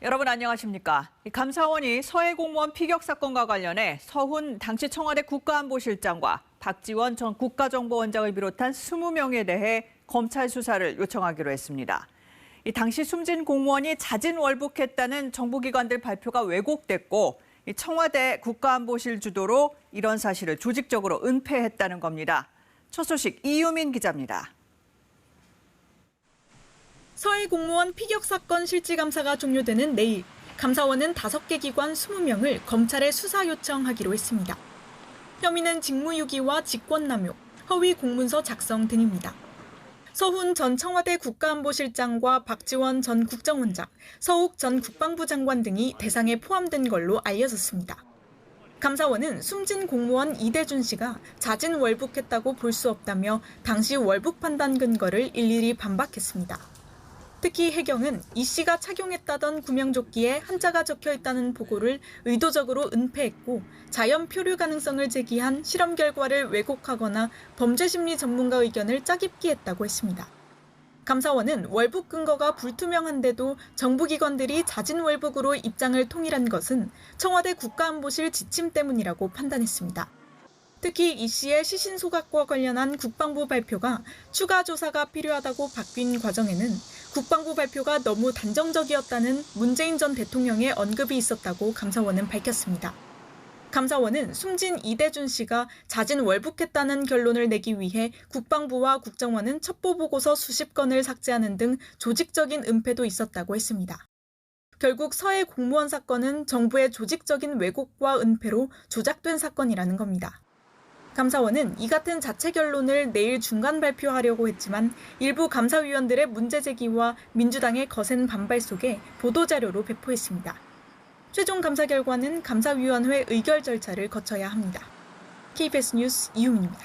여러분 안녕하십니까? 감사원이 서해 공무원 피격 사건과 관련해 서훈 당시 청와대 국가안보실장과 박지원 전 국가정보원장을 비롯한 20명에 대해 검찰 수사를 요청하기로 했습니다. 당시 숨진 공무원이 자진월북했다는 정부기관들 발표가 왜곡됐고 청와대 국가안보실 주도로 이런 사실을 조직적으로 은폐했다는 겁니다. 첫 소식 이유민 기자입니다. 서해 공무원 피격 사건 실질감사가 종료되는 내일, 감사원은 5개 기관 20명을 검찰에 수사 요청하기로 했습니다. 혐의는 직무유기와 직권남용, 허위 공문서 작성 등입니다. 서훈 전 청와대 국가안보실장과 박지원 전 국정원장, 서욱 전 국방부 장관 등이 대상에 포함된 걸로 알려졌습니다. 감사원은 숨진 공무원 이대준 씨가 자진 월북했다고 볼 수 없다며 당시 월북 판단 근거를 일일이 반박했습니다. 특히 해경은 이 씨가 착용했다던 구명조끼에 한자가 적혀 있다는 보고를 의도적으로 은폐했고 자연 표류 가능성을 제기한 실험 결과를 왜곡하거나 범죄심리 전문가 의견을 짜깁기 했다고 했습니다. 감사원은 월북 근거가 불투명한데도 정부기관들이 자진 월북으로 입장을 통일한 것은 청와대 국가안보실 지침 때문이라고 판단했습니다. 특히 이 씨의 시신 소각과 관련한 국방부 발표가 추가 조사가 필요하다고 바뀐 과정에는 국방부 발표가 너무 단정적이었다는 문재인 전 대통령의 언급이 있었다고 감사원은 밝혔습니다. 감사원은 숨진 이대준 씨가 자진 월북했다는 결론을 내기 위해 국방부와 국정원은 첩보보고서 수십 건을 삭제하는 등 조직적인 은폐도 있었다고 했습니다. 결국 서해 공무원 사건은 정부의 조직적인 왜곡과 은폐로 조작된 사건이라는 겁니다. 감사원은 이 같은 자체 결론을 내일 중간 발표하려고 했지만 일부 감사위원들의 문제 제기와 민주당의 거센 반발 속에 보도자료로 배포했습니다. 최종 감사 결과는 감사위원회 의결 절차를 거쳐야 합니다. KBS 뉴스 이유민입니다.